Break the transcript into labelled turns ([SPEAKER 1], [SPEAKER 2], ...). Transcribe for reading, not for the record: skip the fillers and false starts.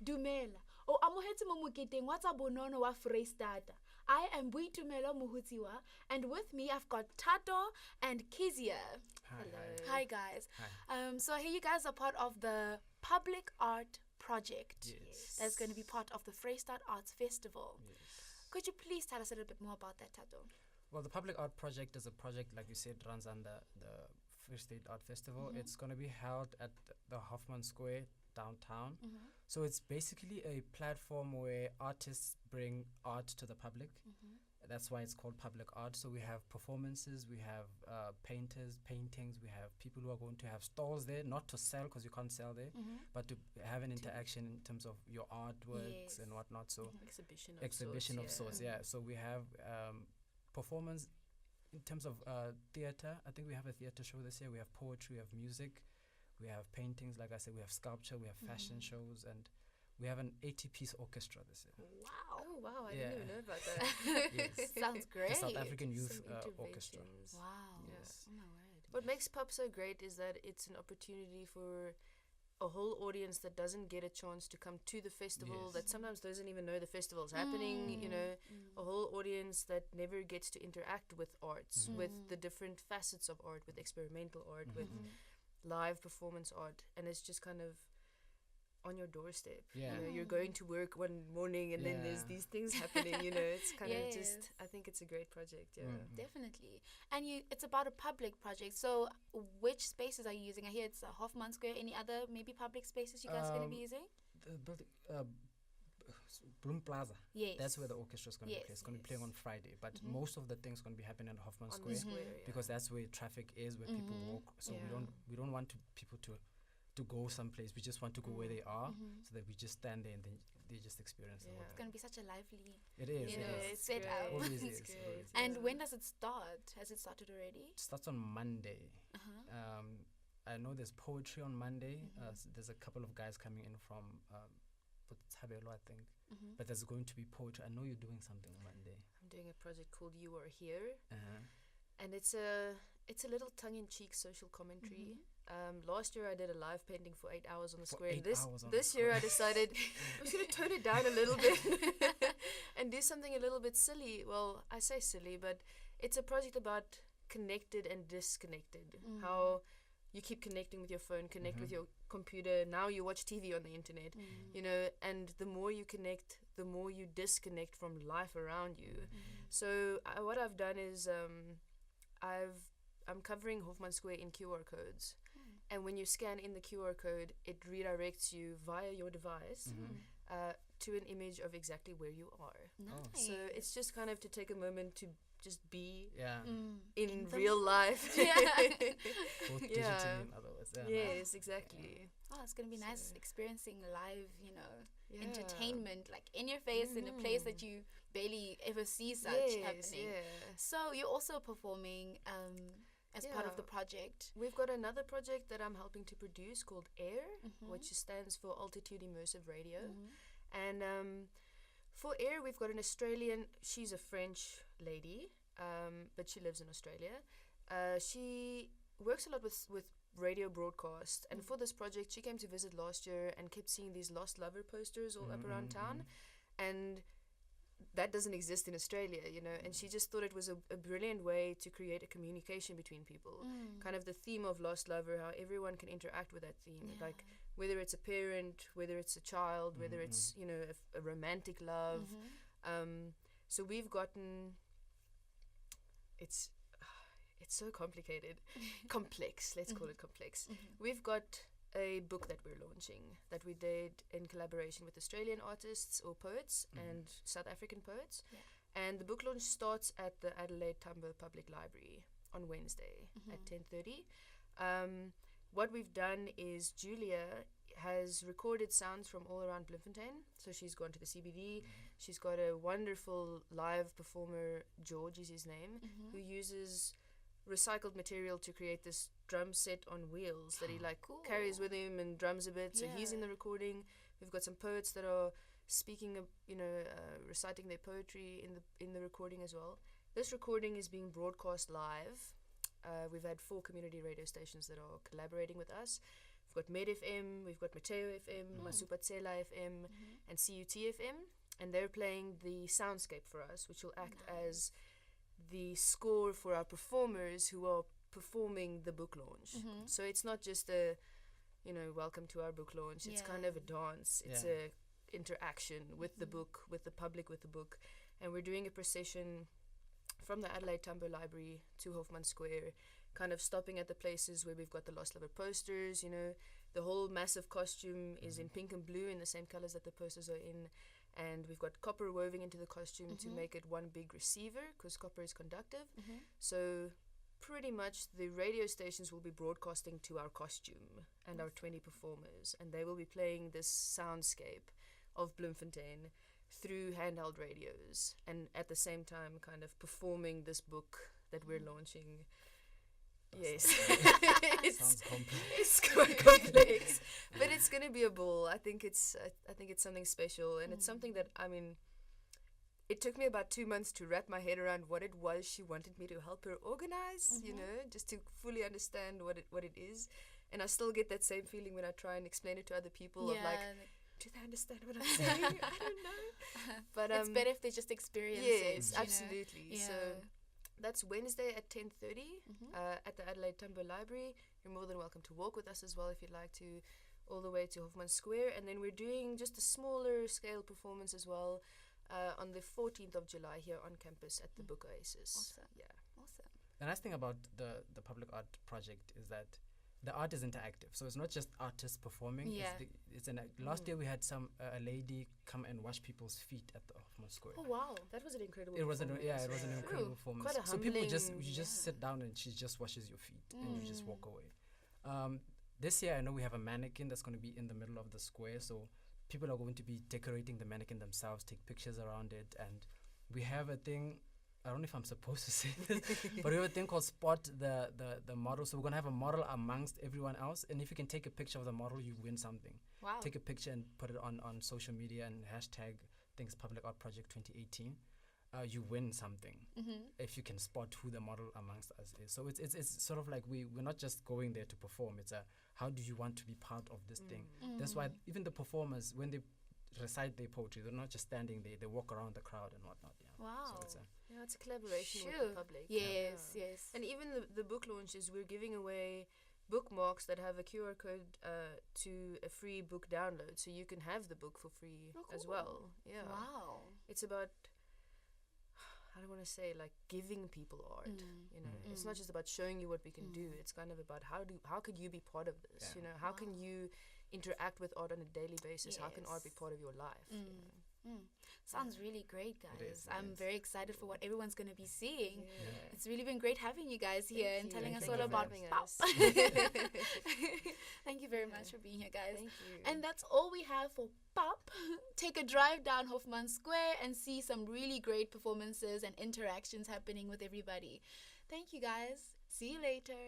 [SPEAKER 1] Dumela. O amohetse mo moketeng wa tsa bonono wa Freistata. I am Boitumelo Muhutiwa, and with me I've got Tato and Kezia.
[SPEAKER 2] Hello.
[SPEAKER 1] Hi guys.
[SPEAKER 2] Hi.
[SPEAKER 1] So here you guys are part of the Public Art Project.
[SPEAKER 2] Yes.
[SPEAKER 1] That's going to be part of the Freistad Arts Festival.
[SPEAKER 2] Yes.
[SPEAKER 1] Could you please tell us a little bit more about that, Tato?
[SPEAKER 2] Well, the Public Art Project is a project, like you said, runs under the Free State Art Festival. It's going to be held at the Hoffman Square downtown. So it's basically a platform where artists bring art to the public. That's why it's called public art. So we have performances, we have painters, paintings, we have people who are going to have stalls there, not to sell because you can't sell there, but to have an interaction in terms of your artworks and whatnot. So
[SPEAKER 3] Exhibition of sorts,
[SPEAKER 2] yeah. So we have performance in terms of theater. I think we have a theater show this year. We have poetry, we have music, we have paintings. Like I said, we have sculpture, we have fashion shows, and we have an 80-piece orchestra this year.
[SPEAKER 1] Wow.
[SPEAKER 3] Oh wow, I
[SPEAKER 2] Yeah.
[SPEAKER 3] didn't even know about that.
[SPEAKER 2] Yes.
[SPEAKER 1] Sounds great.
[SPEAKER 2] The South African Youth
[SPEAKER 3] Some
[SPEAKER 2] Orchestra.
[SPEAKER 3] interventions.
[SPEAKER 1] Wow.
[SPEAKER 2] Yes.
[SPEAKER 1] Oh my word.
[SPEAKER 3] What makes pop so great is that it's an opportunity for a whole audience that doesn't get a chance to come to the festival,
[SPEAKER 2] Yes.
[SPEAKER 3] that sometimes doesn't even know the festival's happening, you know, a whole audience that never gets to interact with arts, with the different facets of art, with experimental art, with live performance art, and it's just kind of on your doorstep.
[SPEAKER 2] Yeah.
[SPEAKER 3] You know, you're going to work one morning and then there's
[SPEAKER 2] Yeah.
[SPEAKER 3] these things happening, you know, it's kind of
[SPEAKER 1] Yes.
[SPEAKER 3] just, I think it's a great project, yeah.
[SPEAKER 1] Definitely. And it's about a public project. So which spaces are you using? I hear it's Hoffman Square. Any other maybe public spaces you guys are going to be using?
[SPEAKER 2] The building, Bloom Plaza.
[SPEAKER 1] Yes.
[SPEAKER 2] That's where the orchestra is going to
[SPEAKER 1] Yes.
[SPEAKER 2] play. It's going to be playing on Friday, but most of the things going to be happening at Hoffman
[SPEAKER 3] On
[SPEAKER 2] Square,
[SPEAKER 3] the square, yeah.
[SPEAKER 2] because that's where traffic is, where people walk. So
[SPEAKER 3] Yeah.
[SPEAKER 2] we don't want people to go someplace. We just want to go where they are, so that we just stand there and then they just experience the
[SPEAKER 3] Yeah.
[SPEAKER 2] whole
[SPEAKER 1] It's
[SPEAKER 2] thing.
[SPEAKER 1] going to be such a lively.
[SPEAKER 2] It is.
[SPEAKER 1] You
[SPEAKER 2] it
[SPEAKER 1] know,
[SPEAKER 2] is.
[SPEAKER 1] it's set up.
[SPEAKER 2] Always
[SPEAKER 3] It's
[SPEAKER 2] is,
[SPEAKER 3] great.
[SPEAKER 2] always is.
[SPEAKER 1] And
[SPEAKER 3] Yeah.
[SPEAKER 1] when does it start? Has it started already?
[SPEAKER 2] It starts on Monday. I know there's poetry on Monday. There's a couple of guys coming in from Botshabelo, I think. But there's going to be poetry. I know you're doing something on Monday.
[SPEAKER 3] I'm doing a project called You Are Here,
[SPEAKER 2] Uh-huh.
[SPEAKER 3] and it's a little tongue-in-cheek social commentary. Last year I did a live painting for 8 hours on the
[SPEAKER 2] For
[SPEAKER 3] square.
[SPEAKER 2] 8
[SPEAKER 3] This
[SPEAKER 2] hours on
[SPEAKER 3] this
[SPEAKER 2] the
[SPEAKER 3] year I
[SPEAKER 2] square.
[SPEAKER 3] decided I was going to tone it down a little bit and do something a little bit silly. Well, I say silly, but it's a project about connected and disconnected. How you keep connecting with your phone, connect with your computer. Now you watch TV on the internet, you know, and the more you connect, the more you disconnect from life around you. So what I've done is I'm covering Hoffman Square in QR codes. And when you scan in the QR code, it redirects you via your device to an image of exactly where you are.
[SPEAKER 1] Nice.
[SPEAKER 3] So it's just kind of to take a moment to just be
[SPEAKER 2] Yeah.
[SPEAKER 3] in
[SPEAKER 1] the
[SPEAKER 3] real life.
[SPEAKER 2] Both digitally,
[SPEAKER 3] Yeah.
[SPEAKER 2] in other words. Yeah.
[SPEAKER 3] Yes, exactly.
[SPEAKER 1] Oh, it's going to be nice
[SPEAKER 3] So-
[SPEAKER 1] experiencing live, you know,
[SPEAKER 3] Yeah.
[SPEAKER 1] entertainment, like in your face in a place that you barely ever see such
[SPEAKER 3] Yes,
[SPEAKER 1] happening.
[SPEAKER 3] yeah.
[SPEAKER 1] So you're also performing as part of the
[SPEAKER 3] Yeah.
[SPEAKER 1] project.
[SPEAKER 3] We've got another project that I'm helping to produce called AIR, which stands for Altitude Immersive Radio. And for AIR, we've got an Australian, she's a French lady, but she lives in Australia. She works a lot with radio broadcast. And for this project, she came to visit last year and kept seeing these lost lover posters all up around town. And that doesn't exist in Australia, you know, and she just thought it was a brilliant way to create a communication between people. Kind of the theme of Lost Lover, how everyone can interact with that theme, like whether it's a parent, whether it's a child, whether it's, you know, a romantic love. So we've gotten, it's so complicated, complex, let's call it complex. We've got a book that we're launching that we did in collaboration with Australian artists or poets and South African poets. And the book launch starts at the Adelaide Tambo Public Library on Wednesday at 10:30. What we've done is Julia has recorded sounds from all around Bloemfontein. So she's gone to the CBD. She's got a wonderful live performer, George is his name, who uses recycled material to create this drum set on wheels that he like carries with him and drums a bit. So he's in the recording. We've got some poets that are speaking, reciting their poetry in the recording as well. This recording is being broadcast live. We've had 4 community radio stations that are collaborating with us. We've got Med FM, we've got Mateo FM, Masupatsela FM, and CUT FM, and they're playing the soundscape for us, which will act as the score for our performers who are performing the book launch. So it's not just a, welcome to our book launch. It's kind of a dance. It's a interaction with the book, with the public, with the book. And we're doing a procession from the Adelaide Tambo Library to Hofmann Square, kind of stopping at the places where we've got the Lost Lover posters. The whole massive costume is in pink and blue, in the same colors that the posters are in. And we've got copper woven into the costume to make it one big receiver, because copper is conductive. So pretty much the radio stations will be broadcasting to our costume and our 20 performers, and they will be playing this soundscape of Bloemfontein through handheld radios, and at the same time kind of performing this book that we're launching. Yes.
[SPEAKER 2] Sounds complex.
[SPEAKER 3] It's quite complex, but it's gonna be a ball. I think it's something special, and it's something that, it took me about 2 months to wrap my head around what it was she wanted me to help her organize, just to fully understand what it is. And I still get that same feeling when I try and explain it to other people of like, do they understand what I'm saying? I don't know. But
[SPEAKER 1] it's better if they just experience it.
[SPEAKER 3] Yes, absolutely.
[SPEAKER 1] Yeah.
[SPEAKER 3] So that's Wednesday at 10:30 at the Adelaide Tambo Library. You're more than welcome to walk with us as well if you'd like to, all the way to Hofmann Square. And then we're doing just a smaller scale performance as well on the 14th of July here on campus at the Book Oasis.
[SPEAKER 1] Awesome.
[SPEAKER 3] Yeah.
[SPEAKER 1] Awesome.
[SPEAKER 2] The nice thing about the public art project is that the art is interactive, so it's not just artists performing.
[SPEAKER 1] Yeah.
[SPEAKER 2] Last year we had a lady come and wash people's feet at the Hofmann Square.
[SPEAKER 1] Oh wow.
[SPEAKER 3] That was an incredible
[SPEAKER 2] It was an
[SPEAKER 3] performance.
[SPEAKER 2] incredible performance.
[SPEAKER 3] Quite a
[SPEAKER 2] So people you just
[SPEAKER 3] humbling,
[SPEAKER 2] sit down and she just washes your feet and you just walk away. This year I know we have a mannequin that's going to be in the middle of the square, so people are going to be decorating the mannequin themselves, take pictures around it, and we have a thing. I don't know if I'm supposed to say this, but we have a thing called Spot the Model. So we're going to have a model amongst everyone else. And if you can take a picture of the model, you win something.
[SPEAKER 1] Wow.
[SPEAKER 2] Take a picture and put it on social media and hashtag things Public Art Project 2018. You win something if you can spot who the model amongst us is. So it's sort of like we're not just going there to perform. It's how do you want to be part of this thing? That's why even the performers, when they recite their poetry, they're not just standing there. They walk around the crowd and whatnot. Yeah.
[SPEAKER 1] Wow.
[SPEAKER 2] So
[SPEAKER 3] It's a collaboration with the public.
[SPEAKER 1] Yes,
[SPEAKER 3] Yeah.
[SPEAKER 1] yes.
[SPEAKER 3] And even the book launches, we're giving away bookmarks that have a QR code to a free book download, so you can have the book for free as well. Yeah.
[SPEAKER 1] Wow.
[SPEAKER 3] It's about, I don't want to say like giving people art. It's not just about showing you what we can do. It's kind of about how could you be part of this?
[SPEAKER 2] Yeah.
[SPEAKER 3] How can you interact with art on a daily basis? How can art be
[SPEAKER 1] Yes.
[SPEAKER 3] part of your life?
[SPEAKER 1] Sounds really great, guys.
[SPEAKER 2] It
[SPEAKER 1] I'm
[SPEAKER 2] is.
[SPEAKER 1] very excited for what everyone's going to be seeing.
[SPEAKER 3] Yeah.
[SPEAKER 1] It's really been great having you guys here and
[SPEAKER 3] you.
[SPEAKER 1] telling us
[SPEAKER 3] Thank
[SPEAKER 1] all
[SPEAKER 3] you for
[SPEAKER 1] about
[SPEAKER 3] having
[SPEAKER 1] Pop.
[SPEAKER 3] us.
[SPEAKER 1] Thank you very much for being here, guys.
[SPEAKER 3] Thank you.
[SPEAKER 1] And that's all we have for Pop. Take a drive down Hofmann Square and see some really great performances and interactions happening with everybody. Thank you, guys. See you later.